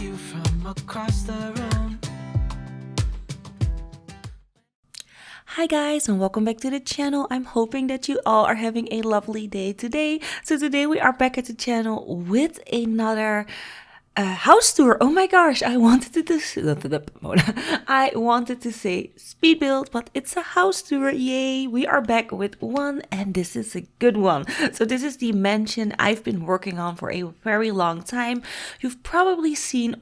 you from across the room. Hi guys, and welcome back to the channel. I'm hoping that you all are having a lovely day today. So today we are back at the channel with another house tour. Oh my gosh, I wanted to say speed build, but it's a house tour. Yay, we are back with one, and this is a good one. So this is the mansion I've been working on for a very long time. You've probably seen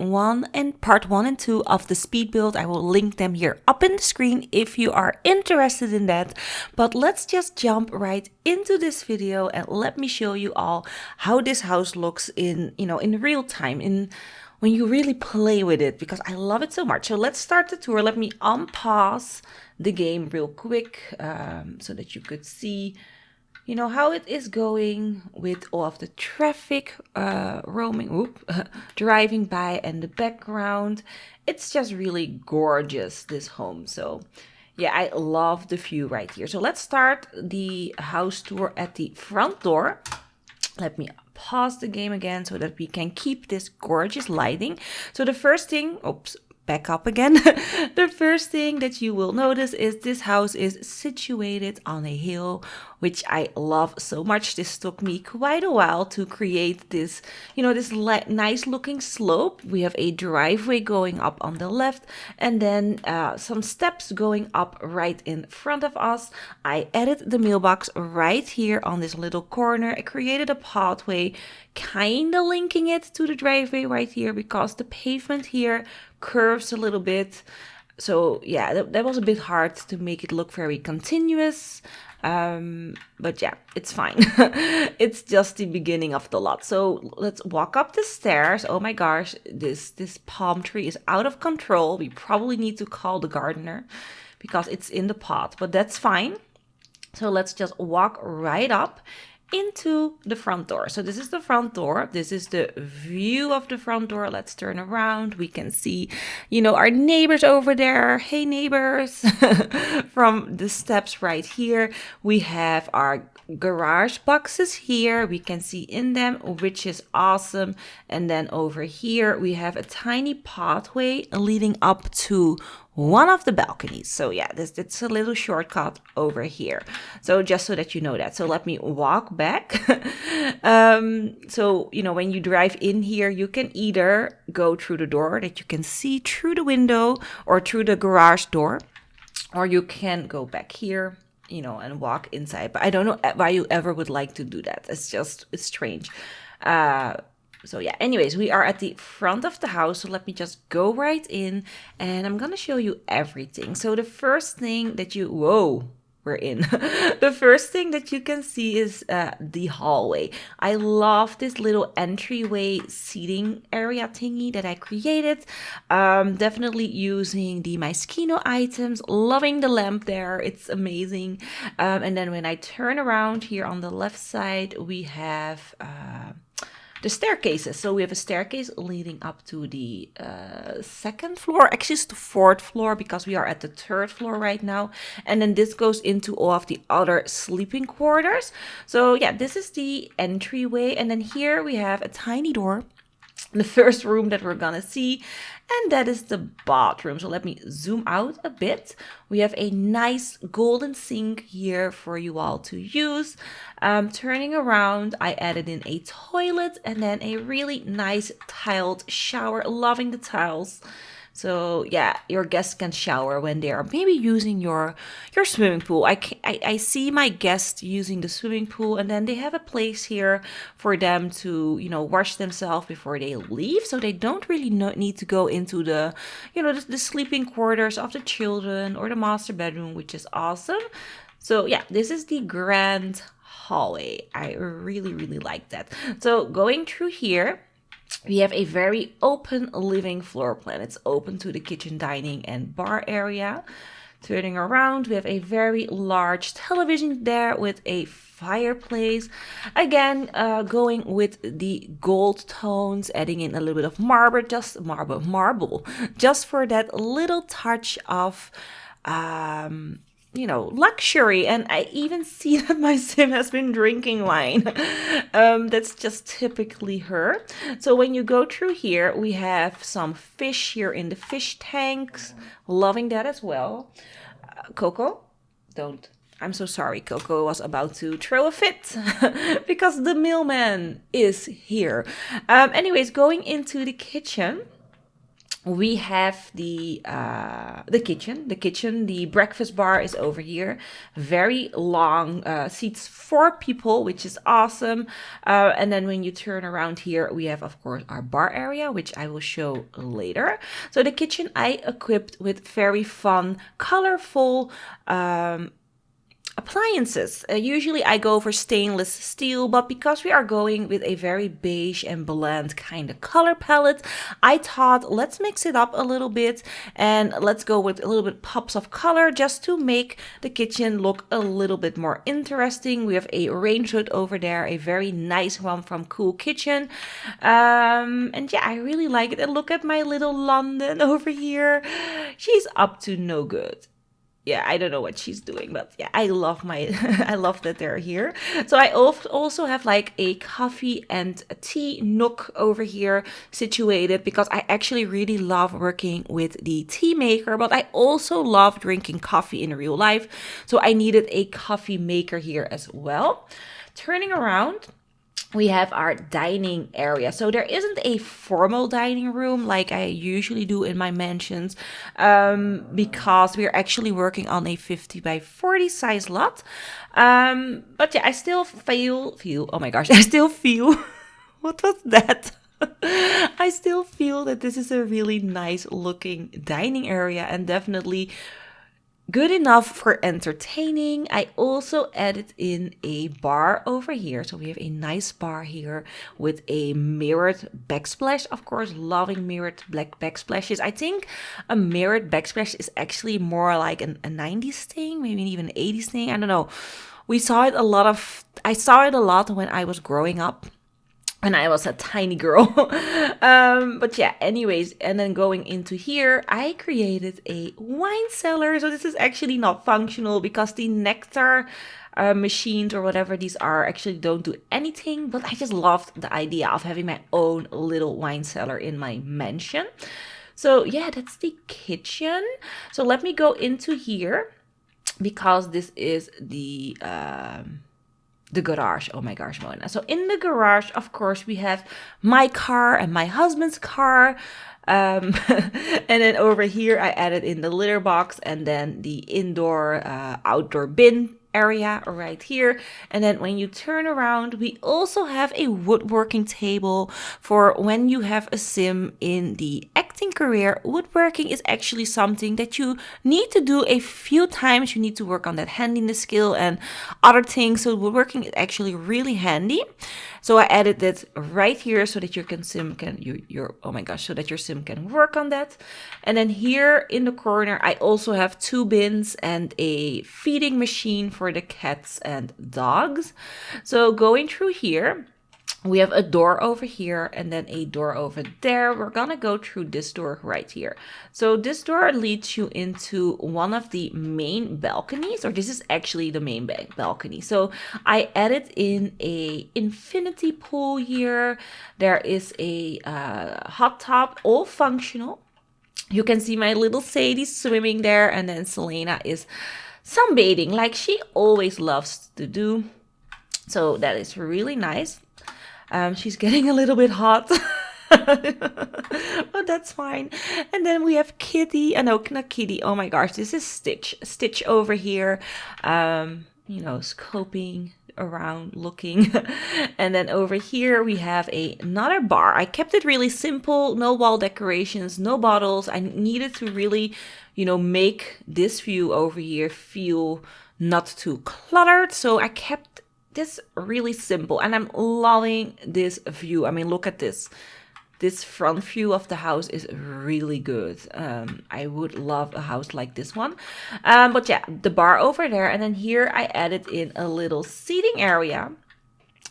part 1 and 2 of the speed build. I will link them here up in the screen if you are interested in that. But let's just jump right into this video and let me show you all how this house looks in real time, when you really play with it, because I love it so much. So let's start the tour. Let me unpause the game real quick so that you could see how it is going with all of the traffic driving by and the background. It's just really gorgeous, this home. So yeah, I love the view right here. So let's start the house tour at the front door. Let me pause the game again so that we can keep this gorgeous lighting. So the first thing, back up again. The first thing that you will notice is this house is situated on a hill, which I love so much. This took me quite a while to create this, this nice looking slope. We have a driveway going up on the left, and then some steps going up right in front of us. I added the mailbox right here on this little corner. I created a pathway, kind of linking it to the driveway right here, because the pavement here curves a little bit. So yeah, that was a bit hard to make it look very continuous. But yeah, it's fine. It's just the beginning of the lot. So let's walk up the stairs. Oh my gosh, this palm tree is out of control. We probably need to call the gardener because it's in the pot, but that's fine. So let's just walk right up into the front door. So this is the front door. This is the view of the front door. Let's turn around. We can see, our neighbors over there. Hey neighbors. From the steps right here, we have our garage boxes here. We can see in them, which is awesome. And then over here, we have a tiny pathway leading up to one of the balconies. So yeah, it's a little shortcut over here. So just so that you know that. So let me walk back. So, when you drive in here, you can either go through the door that you can see through the window or through the garage door, or you can go back here, and walk inside. But I don't know why you ever would like to do that. It's strange. So yeah, anyways, we are at the front of the house. So let me just go right in and I'm going to show you everything. So the first thing that we're in. The first thing that you can see is the hallway. I love this little entryway seating area thingy that I created. Definitely using the Myskino items. Loving the lamp there. It's amazing. And then when I turn around here on the left side, we have the staircases. So we have a staircase leading up to the second floor. Actually, it's the fourth floor because we are at the third floor right now. And then this goes into all of the other sleeping quarters. So yeah, this is the entryway. And then here we have a tiny door, the first room that we're gonna see, and that is the bathroom. So let me zoom out a bit. We have a nice golden sink here for you all to use. Turning around, I added in a toilet and then a really nice tiled shower. Loving the tiles. So yeah, your guests can shower when they are maybe using your swimming pool. I see my guests using the swimming pool, and then they have a place here for them to wash themselves before they leave. So they don't really need to go into the the sleeping quarters of the children or the master bedroom, which is awesome. So yeah, this is the grand hallway. I really like that. So going through here, we have a very open living floor plan. It's open to the kitchen, dining, and bar area. Turning around, we have a very large television there with a fireplace. Again, going with the gold tones, adding in a little bit of marble, just for that little touch of you know, luxury. And I even see that my sim has been drinking wine. That's just typically her. So when you go through here, we have some fish here in the fish tanks. Loving that as well. Coco, don't. I'm so sorry. Coco was about to throw a fit because the mailman is here. Anyways, going into the kitchen. We have the kitchen. The breakfast bar is over here. Very long, seats 4 people, which is awesome. And then when you turn around here, we have, of course, our bar area, which I will show later. So the kitchen I equipped with very fun, colorful, appliances. Usually I go for stainless steel, but because we are going with a very beige and bland kind of color palette, I thought let's mix it up a little bit and let's go with a little bit pops of color just to make the kitchen look a little bit more interesting. We have a range hood over there, a very nice one from Cool Kitchen. And yeah, I really like it. And look at my little London over here. She's up to no good. Yeah, I don't know what she's doing, but yeah, I love I love that they're here. So I also have like a coffee and a tea nook over here situated because I actually really love working with the tea maker, but I also love drinking coffee in real life. So I needed a coffee maker here as well. Turning around, we have our dining area. So there isn't a formal dining room like I usually do in my mansions because we're actually working on a 50 by 40 size lot. But yeah, I still feel, oh my gosh, I still feel, what was that? I still feel that this is a really nice looking dining area and definitely good enough for entertaining. I also added in a bar over here. So we have a nice bar here with a mirrored backsplash. Of course, loving mirrored black backsplashes. I think a mirrored backsplash is actually more like a 90s thing, maybe even an 80s thing. I don't know. I saw it a lot when I was growing up. When I was a tiny girl. But yeah, anyways, and then going into here, I created a wine cellar. So this is actually not functional because the nectar machines or whatever these are actually don't do anything. But I just loved the idea of having my own little wine cellar in my mansion. So yeah, that's the kitchen. So let me go into here because this is the garage. Oh my gosh, Mona. So in the garage, of course, we have my car and my husband's car. And then over here, I added in the litter box and then the indoor, outdoor bin area right here. And then when you turn around, we also have a woodworking table for when you have a sim in the acting career. Woodworking is actually something that you need to do a few times. You need to work on that handiness skill and other things. So woodworking is actually really handy. So I added that right here so that your sim can work on that. And then here in the corner, I also have 2 bins and a feeding machine for the cats and dogs. So going through here, we have a door over here and then a door over there. We're gonna go through this door right here. So this door leads you into one of the main balconies, or this is actually the main balcony. So I added in a infinity pool here. There is a hot tub, all functional. You can see my little Sadie swimming there, and then Selena is sunbathing like she always loves to do. So that is really nice. She's getting a little bit hot, but that's fine. And then we have Kitty. No, not Kitty. Oh my gosh, this is Stitch. Stitch over here, scoping around, looking. And then over here we have another bar. I kept it really simple, no wall decorations, no bottles. I needed to really, make this view over here feel not too cluttered. So I kept this really simple and I'm loving this view. I mean, look at this. This front view of the house is really good. I would love a house like this one. But yeah, the bar over there. And then here I added in a little seating area.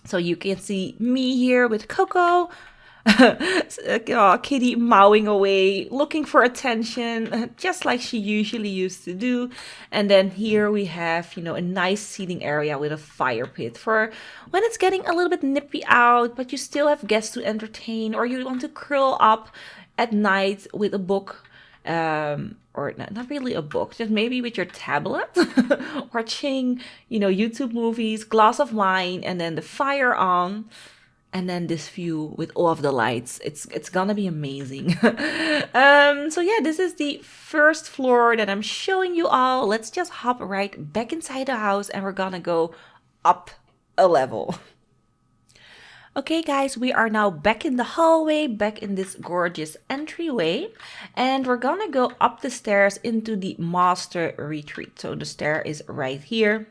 So you can see me here with Coco. Kitty mowing away, looking for attention, just like she usually used to do. And then here we have, you know, a nice seating area with a fire pit for when it's getting a little bit nippy out, but you still have guests to entertain, or you want to curl up at night with a book. Or not really a book, just maybe with your tablet, watching, you know, YouTube movies, glass of wine, and then the fire on, and then this view with all of the lights. It's gonna be amazing. So yeah, this is the first floor that I'm showing you all. Let's just hop right back inside the house, and we're gonna go up a level. Okay guys, we are now back in the hallway, back in this gorgeous entryway, and we're gonna go up the stairs into the master retreat. So the stair is right here.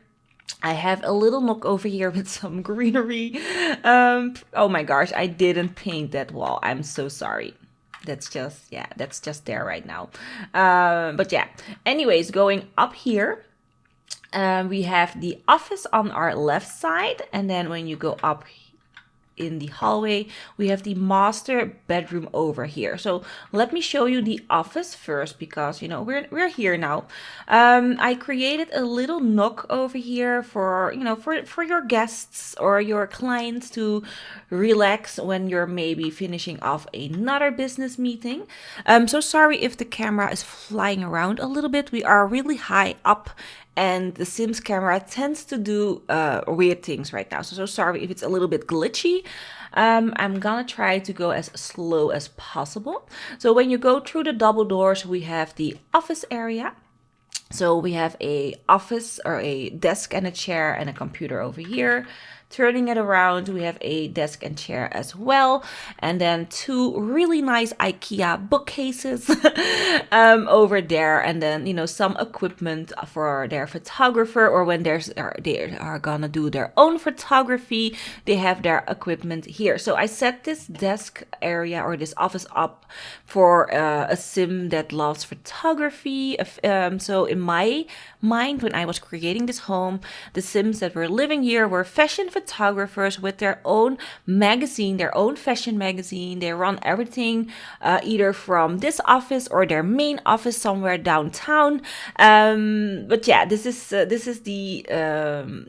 I have a little nook over here with some greenery. Oh my gosh, I didn't paint that wall. I'm so sorry. That's just there right now. But yeah, anyways, going up here, we have the office on our left side, and then when you go up in the hallway, we have the master bedroom over here. So let me show you the office first, because you know we're here now. I created a little nook over here for, you know, for your guests or your clients to relax when you're maybe finishing off another business meeting. So sorry if the camera is flying around a little bit. We are really high up, and the Sims camera tends to do weird things right now. So sorry if it's a little bit glitchy. I'm gonna try to go as slow as possible. So when you go through the double doors, we have the office area. So we have a office or a desk and a chair and a computer over here. Turning it around, we have a desk and chair as well, and then two really nice IKEA bookcases over there, and then, you know, some equipment for their photographer, or when they are gonna do their own photography, they have their equipment here. So I set this desk area or this office up for a sim that loves photography. So in my mind, when I was creating this home, the Sims that were living here were fashion photographers with their own magazine, their own fashion magazine. They run everything either from this office or their main office somewhere downtown. But yeah, this is the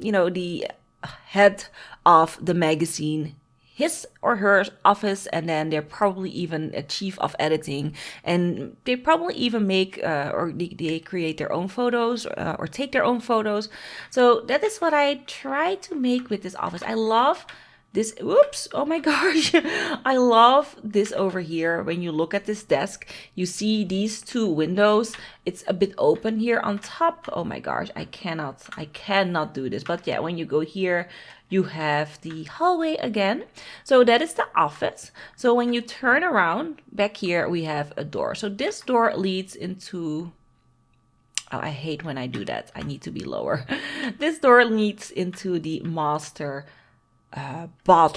you know, the head of the magazine, his or her office, and then they're probably even a chief of editing, and they probably even make or they create their own photos or take their own photos. So that is what I try to make with this office. I love this. Whoops, oh my gosh. I love this over here. When you look at this desk, you see these two windows. It's a bit open here on top. Oh my gosh, I cannot do this. But yeah, when you go here, you have the hallway again. So that is the office. So when you turn around, back here we have a door. So this door leads into... Oh, I hate when I do that. I need to be lower. This door leads into the master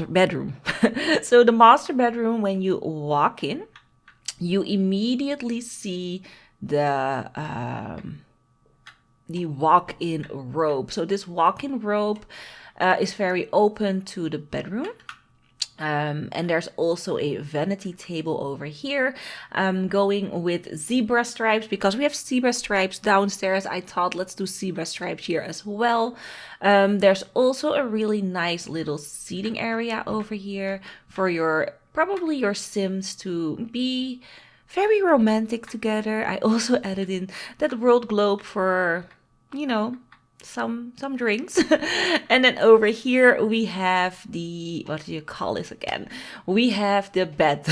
bedroom. So the master bedroom, when you walk in, you immediately see the walk-in robe. So this walk-in robe is very open to the bedroom. And there's also a vanity table over here, going with zebra stripes, because we have zebra stripes downstairs. I thought, let's do zebra stripes here as well. There's also a really nice little seating area over here for probably your Sims to be very romantic together. I also added in that world globe for, you know, some drinks. And then over here we have the, what do you call this again? We have the bed.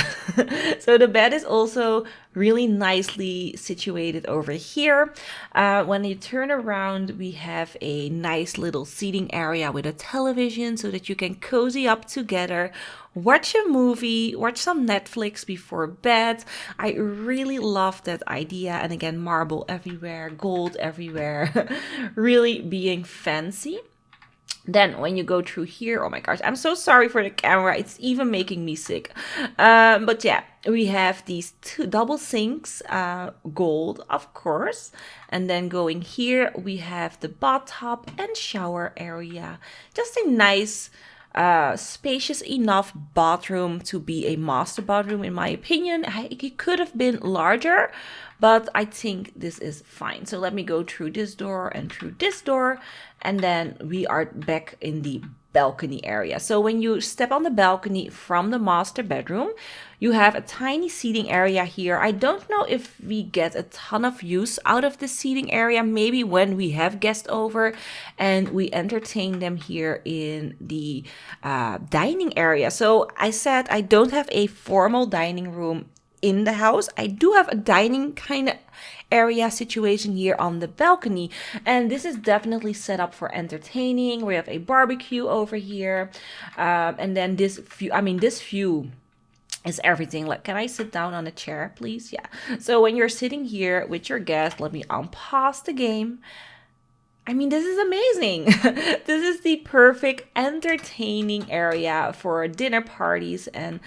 So the bed is also really nicely situated over here. When you turn around, we have a nice little seating area with a television so that you can cozy up together, watch a movie, watch some Netflix before bed. I really love that idea. And again, marble everywhere, gold everywhere, really being fancy. Then when you go through here, oh my gosh, I'm so sorry for the camera. It's even making me sick. But yeah, we have these two double sinks, gold, of course. And then going here, we have the bathtub and shower area. Just a nice spacious enough bathroom to be a master bathroom, in my opinion. It could have been larger, but I think this is fine. So let me go through this door and through this door, and then we are back in the balcony area. So when you step on the balcony from the master bedroom, you have a tiny seating area here. I don't know if we get a ton of use out of the seating area. Maybe when we have guests over and we entertain them here in the dining area. So I said I don't have a formal dining room in the house. I do have a dining kind of area situation here on the balcony, and this is definitely set up for entertaining. We have a barbecue over here, and then this view is everything. Like, can I sit down on a chair, please? Yeah. So when you're sitting here with your guest, let me unpause the game. I mean, this is amazing. This is the perfect entertaining area for dinner parties and,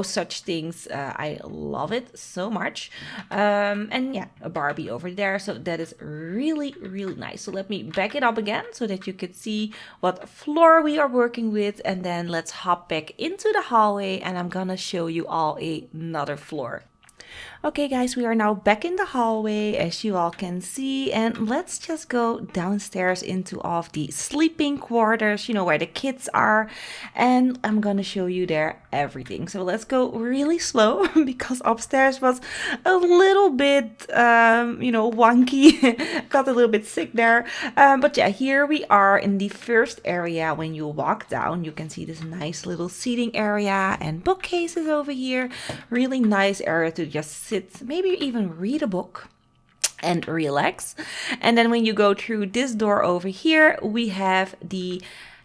such things. I love it so much. And yeah, a Barbie over there. So that is really, really nice. So let me back it up again so that you can see what floor we are working with. And then let's hop back into the hallway and I'm gonna show you all another floor. Okay guys, we are now back in the hallway, as you all can see, and let's just go downstairs into all of the sleeping quarters, where the kids are, and I'm gonna show you there everything. So let's go really slow because upstairs was a little bit, wonky. Got a little bit sick there, but yeah, here we are in the first area. When you walk down, you can see this nice little seating area and bookcases over here. Really nice area to just sit, maybe even read a book and relax. And then when you go through this door over here, we have the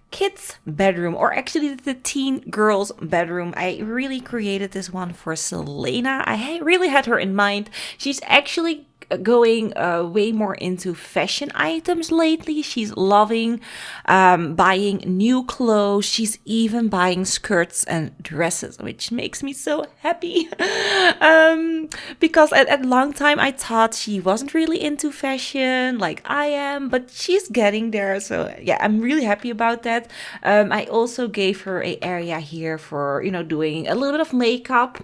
kids bedroom, or actually the teen girls bedroom. I really created this one for Selena. I really had her in mind. She's actually going way more into fashion items lately. She's loving buying new clothes. She's even buying skirts and dresses, which makes me so happy. Because at long time I thought she wasn't really into fashion like I am, but she's getting there. So yeah, I'm really happy about that. I also gave her an area here for, doing a little bit of makeup.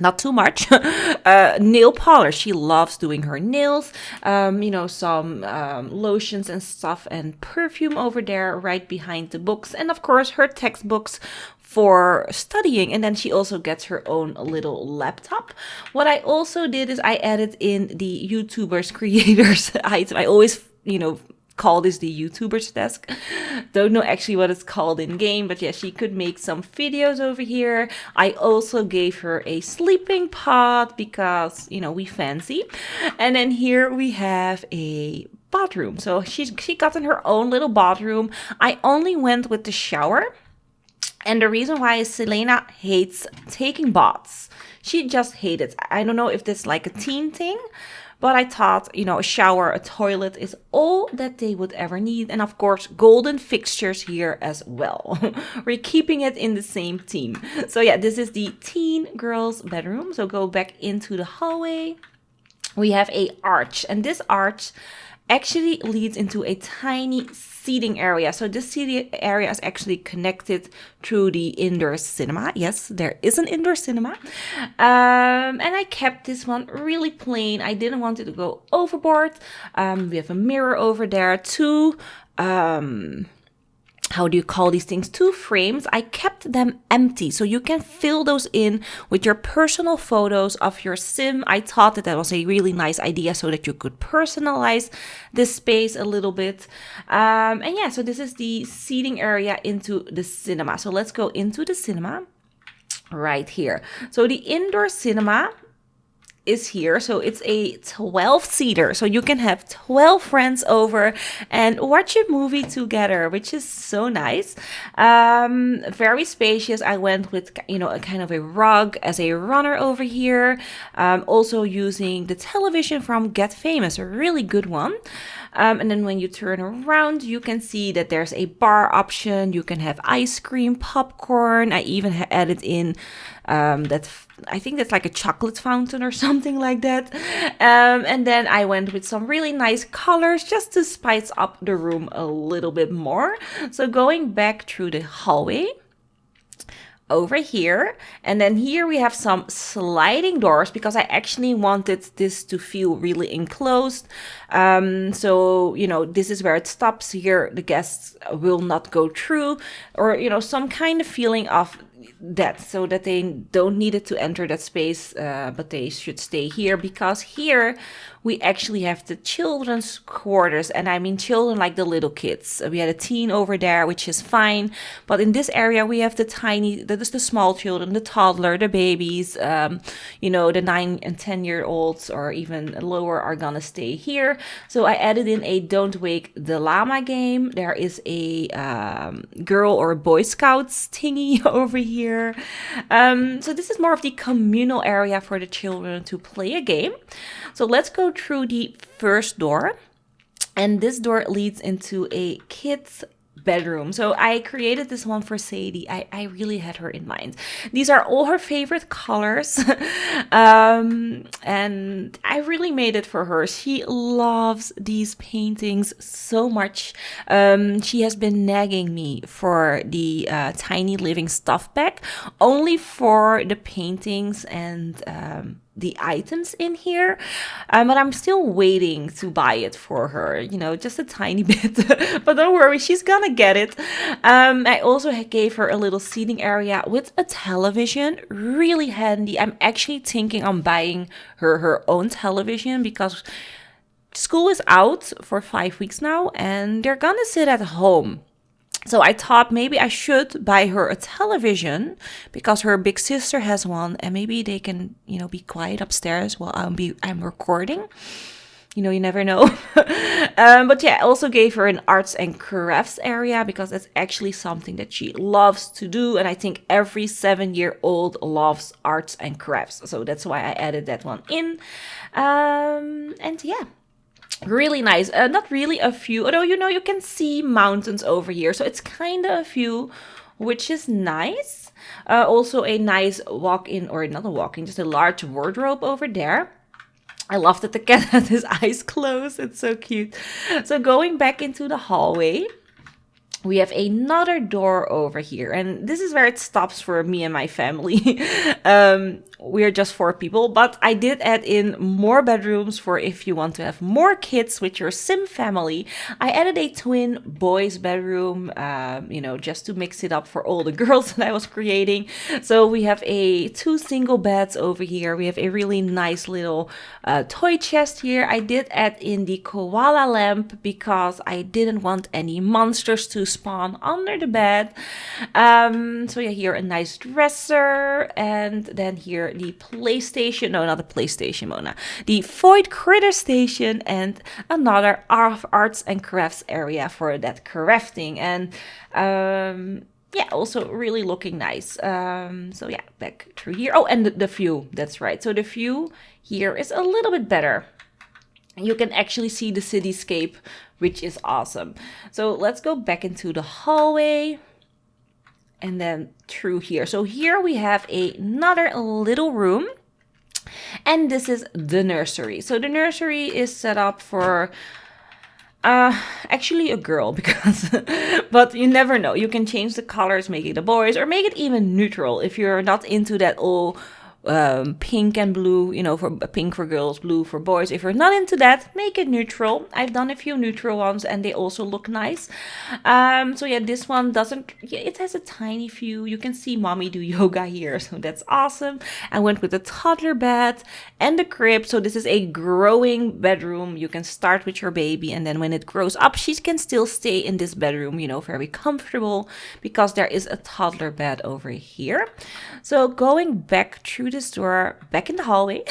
Not too much. Nail polish. She loves doing her nails. Some lotions and stuff and perfume over there right behind the books. And of course, her textbooks for studying. And then she also gets her own little laptop. What I also did is I added in the YouTubers creators item. I always, call this the YouTuber's desk. Don't know actually what it's called in game, but yeah, she could make some videos over here. I also gave her a sleeping pod because, we fancy. And then here we have a bathroom. So she got in her own little bathroom. I only went with the shower. And the reason why is Selena hates taking baths. She just hates it. I don't know if this is like a teen thing, but I thought, a shower, a toilet is all that they would ever need. And of course, golden fixtures here as well. We're keeping it in the same theme. So yeah, this is the teen girls bedroom. So go back into the hallway. We have a arch, and this arch actually leads into a tiny seating area. So this seating area is actually connected through the indoor cinema. Yes, there is an indoor cinema. And I kept this one really plain. I didn't want it to go overboard. We have a mirror over there, two how do you call these things? 2 frames. I kept them empty, so you can fill those in with your personal photos of your sim. I thought that was a really nice idea so that you could personalize this space a little bit. And yeah, so this is the seating area into the cinema. So let's go into the cinema right here. So the indoor cinema is here. So it's a 12-seater. So you can have 12 friends over and watch a movie together, which is so nice. Very spacious. I went with, a kind of a rug as a runner over here. Also using the television from Get Famous, a really good one. And then when you turn around, you can see that there's a bar option. You can have ice cream, popcorn. I even added in I think that's like a chocolate fountain or something like that. And then I went with some really nice colors just to spice up the room a little bit more. So going back through the hallway, over here, and then here we have some sliding doors because I actually wanted this to feel really enclosed. So you know, this is where it stops. Here the guests will not go through, or you know, some kind of feeling of that, so that they don't need it to enter that space, but they should stay here, because here we actually have the children's quarters, and I mean children like the little kids. We had a teen over there, which is fine, but in this area we have the tiny, that is the small children, the toddler, the babies, you know, the 9 and 10-year-olds or even lower are gonna stay here. So I added in a Don't Wake the Llama game. There is a Girl or Boy Scouts thingy over here. So this is more of the communal area for the children to play a game. So let's go through the first door, and this door leads into a kids bedroom. So I created this one for Sadie. I really had her in mind. These are all her favorite colors. And I really made it for her. She loves these paintings so much. She has been nagging me for the tiny living stuff bag, only for the paintings and the items in here, but I'm still waiting to buy it for her, you know, just a tiny bit. But don't worry, she's gonna get it. I also gave her a little seating area with a television, really handy. I'm actually thinking on buying her own television, because school is out for 5 weeks now and they're gonna sit at home. So I thought maybe I should buy her a television, because her big sister has one, and maybe they can, you know, be quiet upstairs while I'm recording. You know, you never know. But yeah, I also gave her an arts and crafts area, because that's actually something that she loves to do. And I think every 7-year-old loves arts and crafts. So that's why I added that one in. And yeah. Really nice. Not really a view, although, you know, you can see mountains over here. So it's kind of a view, which is nice. Also a nice walk-in, or not a walk-in, just a large wardrobe over there. I love that the cat has his eyes closed. It's so cute. So going back into the hallway, we have another door over here, and this is where it stops for me and my family. We're just 4 people, but I did add in more bedrooms for if you want to have more kids with your sim family. I added a twin boys bedroom, you know, just to mix it up for all the girls that I was creating. So we have 2 single beds over here. We have a really nice little toy chest here. I did add in the koala lamp because I didn't want any monsters to spawn under the bed. So yeah, here a nice dresser, and then here the PlayStation, no, not the PlayStation, Mona, the Void Critter Station, and another arts and crafts area for that crafting. And yeah, also really looking nice. So yeah, back through here. Oh, and the view, that's right. So the view here is a little bit better. You can actually see the cityscape, which is awesome. So let's go back into the hallway and then through here. So here we have another little room, and this is the nursery. So the nursery is set up for actually a girl, because but you never know. You can change the colors, make it the boys, or make it even neutral if you're not into that all pink and blue, you know, for pink for girls, blue for boys. If you're not into that, make it neutral. I've done a few neutral ones and they also look nice. So yeah, this one doesn't, yeah, it has a tiny view. You can see mommy do yoga here, so that's awesome. I went with the toddler bed and the crib. So this is a growing bedroom. You can start with your baby, and then when it grows up, she can still stay in this bedroom, you know, very comfortable, because there is a toddler bed over here. So going back through through this door back in the hallway.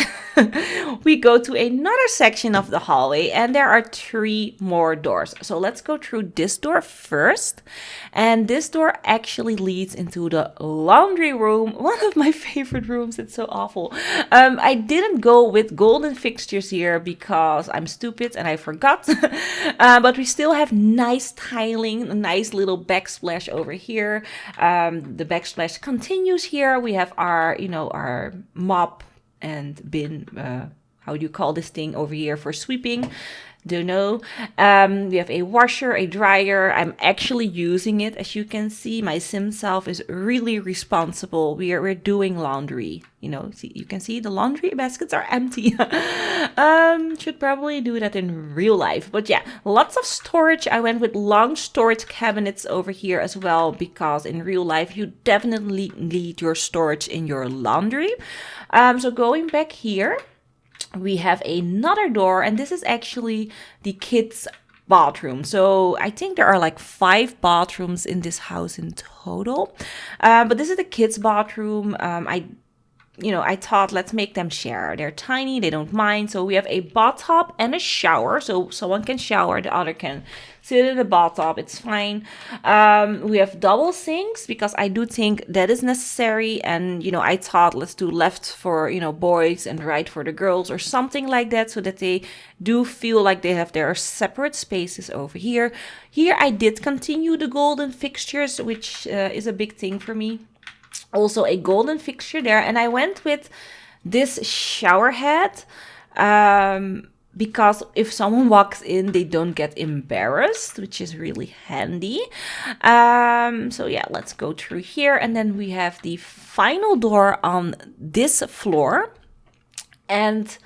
We go to another section of the hallway, and there are 3 more doors. So let's go through this door first. And this door actually leads into the laundry room, one of my favorite rooms. It's so awful. I didn't go with golden fixtures here because I'm stupid and I forgot. But we still have nice tiling, a nice little backsplash over here. The backsplash continues here. We have our, our mop and bin, how do you call this thing over here for sweeping? Don't know. We have a washer, a dryer. I'm actually using it. As you can see, my sim self is really responsible. We're doing laundry. See, you can see the laundry baskets are empty. Should probably do that in real life. But yeah, lots of storage. I went with long storage cabinets over here as well, because in real life, you definitely need your storage in your laundry. So going back here, we have another door, and this is actually the kids' bathroom. So I think there are like 5 bathrooms in this house in total. But this is the kids' bathroom. I thought let's make them share. They're tiny, they don't mind. So we have a bathtub and a shower. So someone can shower, the other can sit in the bathtub. It's fine. We have double sinks because I do think that is necessary. And, I thought let's do left for, boys and right for the girls or something like that, so that they do feel like they have their separate spaces over here. Here I did continue the golden fixtures, which is a big thing for me. Also a golden fixture there, and I went with this shower head because if someone walks in, they don't get embarrassed, which is really handy. So yeah, let's go through here, and then we have the final door on this floor, and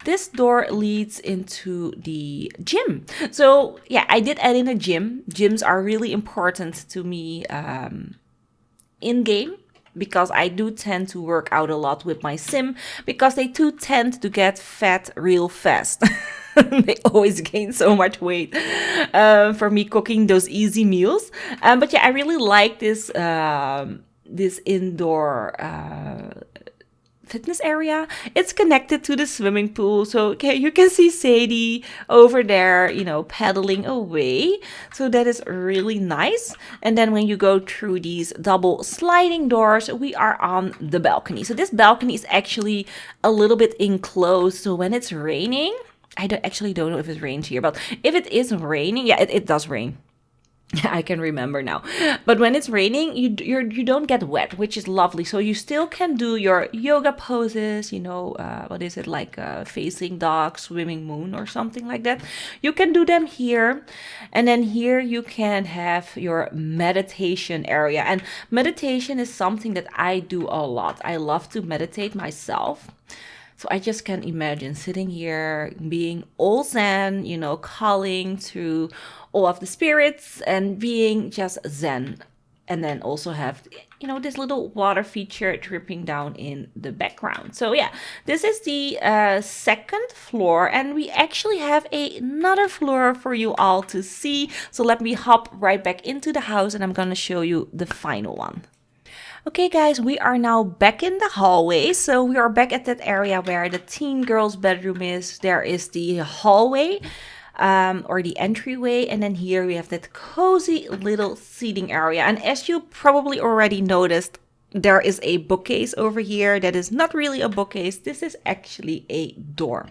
this door leads into the gym. So yeah, I did add in a gym. Gyms are really important to me in game, because I do tend to work out a lot with my sim, because they too tend to get fat real fast. They always gain so much weight for me cooking those easy meals. But yeah, I really like this this indoor fitness area. It's connected to the swimming pool, so you can see Sadie over there, paddling away. So that is really nice. And then when you go through these double sliding doors, we are on the balcony. So this balcony is actually a little bit enclosed, so when it's raining, I don't know if it rains here, but if it is raining, yeah, it does rain. I can remember now. But when it's raining, you don't get wet, which is lovely. So you still can do your yoga poses, what is it, like facing dog, swimming moon or something like that. You can do them here. And then here you can have your meditation area. And meditation is something that I do a lot. I love to meditate myself. So I just can imagine sitting here, being all zen, calling to all of the spirits and being just zen. And then also have, this little water feature dripping down in the background. So yeah, this is the second floor, and we actually have another floor for you all to see. So let me hop right back into the house, and I'm going to show you the final one. Okay guys, we are now back in the hallway. So we are back at that area where the teen girl's bedroom is. There is the hallway or the entryway, and then here we have that cozy little seating area. And as you probably already noticed, there is a bookcase over here. That is not really a bookcase. This is actually a door.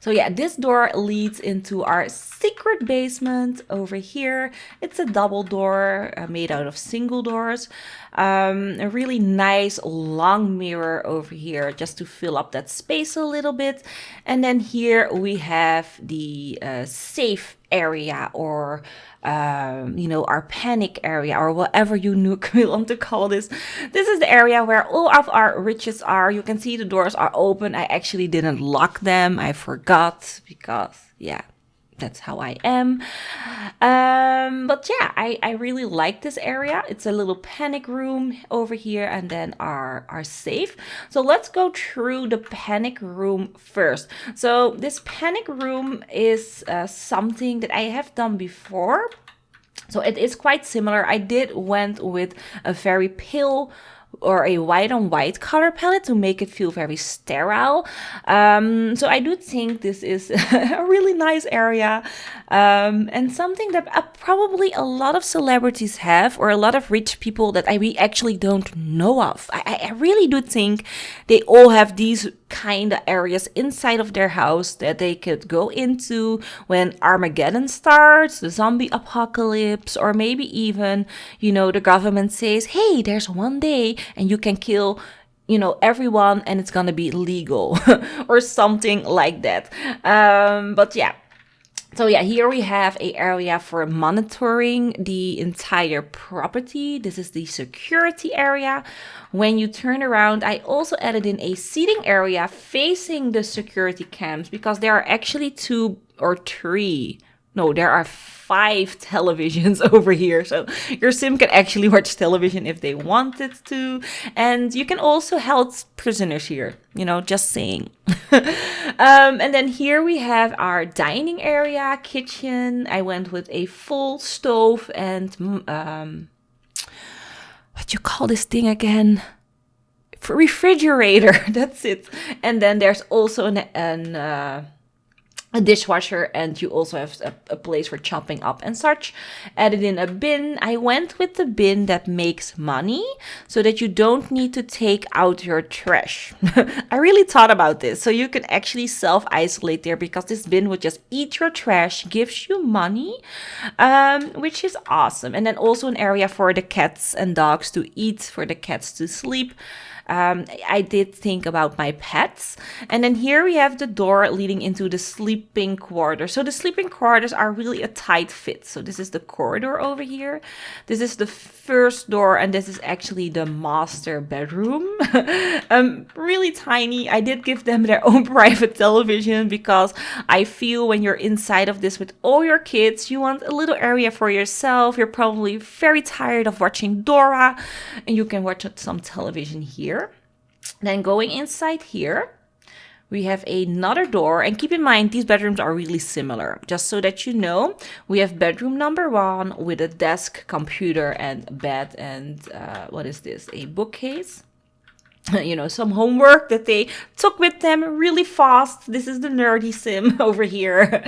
So yeah, this door leads into our secret basement over here. It's a double door made out of single doors. A really nice long mirror over here just to fill up that space a little bit. And then here we have the safe area, or our panic area, or whatever you want to call this. This is the area where all of our riches are. You can see the doors are open. I actually didn't lock them. I forgot because, yeah, that's how I am. But yeah, I really like this area. It's a little panic room over here, and then our safe. So let's go through the panic room first. So this panic room is something that I have done before. So it is quite similar. I did went with a very pale or a white on white color palette to make it feel very sterile. So I do think this is a really nice area, and something that probably a lot of celebrities have, or a lot of rich people that we actually don't know of. I really do think they all have these kind of areas inside of their house that they could go into when Armageddon starts, the zombie apocalypse, or maybe even, the government says, hey, there's one day and you can kill everyone and it's gonna be legal or something like that. But yeah. So yeah, here we have an area for monitoring the entire property. This is the security area. When you turn around, I also added in a seating area facing the security cams, because there are actually 2 or 3. No, there are 5 televisions over here. So your sim can actually watch television if they wanted to. And you can also hold prisoners here, just saying. And then here we have our dining area, kitchen. I went with a full stove and, what you call this thing again? Refrigerator. That's it. And then there's also a dishwasher, and you also have a place for chopping up and such. Added in a bin. I went with the bin that makes money so that you don't need to take out your trash. I really thought about this. So you can actually self-isolate there, because this bin would just eat your trash, gives you money, which is awesome. And then also an area for the cats and dogs to eat, for the cats to sleep. I did think about my pets. And then here we have the door leading into the sleeping quarters. So the sleeping quarters are really a tight fit. So this is the corridor over here. This is the first door, and this is actually the master bedroom. Really tiny. I did give them their own private television, because I feel when you're inside of this with all your kids, you want a little area for yourself. You're probably very tired of watching Dora, and you can watch some television here. Then going inside here, we have another door, and keep in mind these bedrooms are really similar. Just so that you know, we have bedroom number 1 with a desk, computer, and bed, and what is this? A bookcase. Some homework that they took with them really fast. This is the nerdy sim over here.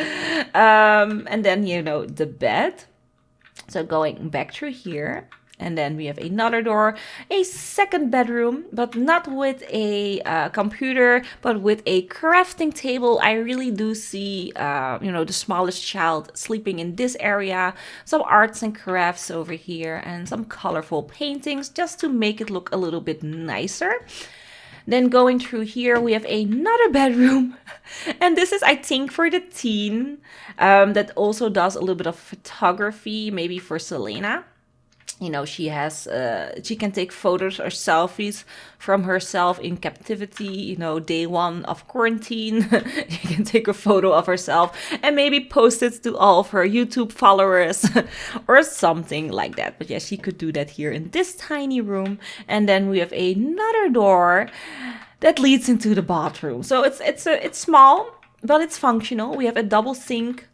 And then, the bed. So going back through here. And then we have another door, a second bedroom, but not with a computer, but with a crafting table. I really do see, the smallest child sleeping in this area. Some arts and crafts over here, and some colorful paintings just to make it look a little bit nicer. Then going through here, we have another bedroom. And this is, I think, for the teen that also does a little bit of photography, maybe for Selena. She can take photos or selfies from herself in captivity, day 1 of quarantine. She can take a photo of herself and maybe post it to all of her YouTube followers or something like that. But yeah, she could do that here in this tiny room. And then we have another door that leads into the bathroom. So it's small, but it's functional. We have a double sink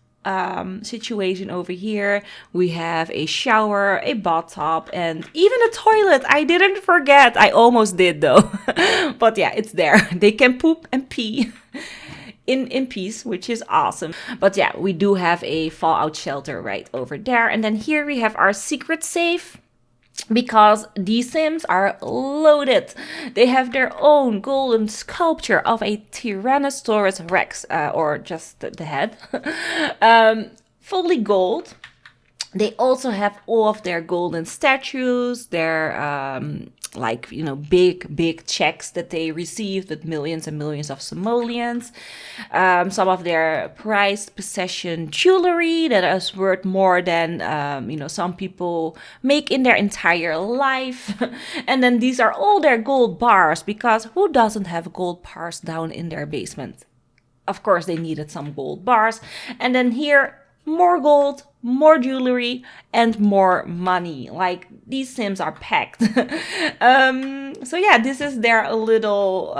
situation over here. We have a shower, a bathtub, and even a toilet. I didn't forget. I almost did though. But yeah, it's there. They can poop and pee in peace, which is awesome. But yeah, we do have a fallout shelter right over there. And then here we have our secret safe, because these sims are loaded. They have their own golden sculpture of a Tyrannosaurus Rex, or just the head, fully gold. They also have all of their golden statues, their big checks that they received with millions and millions of simoleons. Some of their prized possession jewelry that is worth more than some people make in their entire life. And then these are all their gold bars, because who doesn't have gold bars down in their basement? Of course, they needed some gold bars. And then here, more gold, more jewelry, and more money. Like, these sims are packed. So yeah, this is their little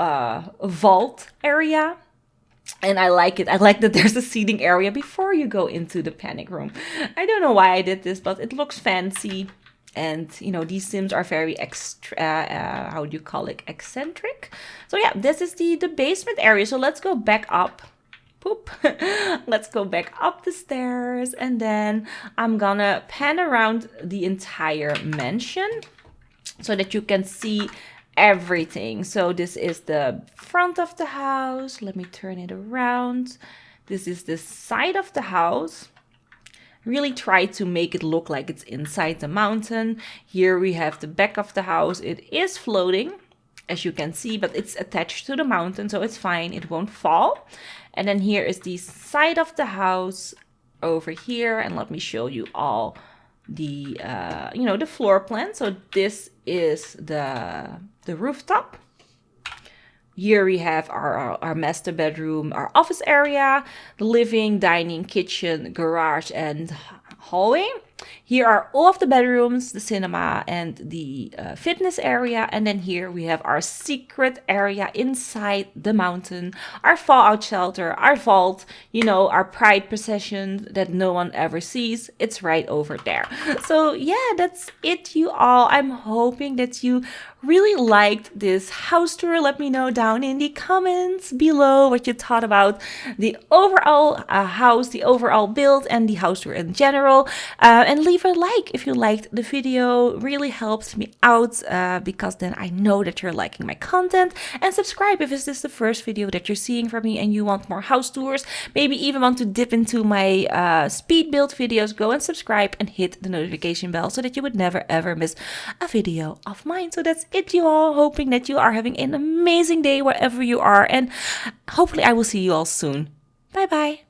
vault area. And I like it. I like that there's a seating area before you go into the panic room. I don't know why I did this, but it looks fancy. And you know, these Sims are very how do you call it, eccentric. So yeah, this is the basement area. So let's go back up. Poop. Let's go back up the stairs, and then I'm gonna pan around the entire mansion so that you can see everything. So this is the front of the house. Let me turn it around. This is the side of the house. Really try to make it look like it's inside the mountain. Here we have the back of the house. It is floating, as you can see, but it's attached to the mountain, so it's fine. It won't fall. And then here is the side of the house over here. And let me show you all the, you know, the floor plan. So this is the rooftop. Here we have our master bedroom, our office area, the living, dining, kitchen, garage, and hallway. Here are all of the bedrooms, the cinema, and the fitness area. And then here we have our secret area inside the mountain, our fallout shelter, our vault, you know, our pride possession that no one ever sees. It's right over there. So yeah, that's it, you all. I'm hoping that you really liked this house tour. Let me know down in the comments below what you thought about the overall house, the overall build, and the house tour in general. And leave a like if you liked the video. Really helps me out because then I know that you're liking my content. And subscribe if this is the first video that you're seeing from me and you want more house tours, maybe even want to dip into my speed build videos. Go and subscribe and hit the notification bell so that you would never ever miss a video of mine. So that's it, you all. Hoping that you are having an amazing day wherever you are, and hopefully I will see you all soon. Bye bye.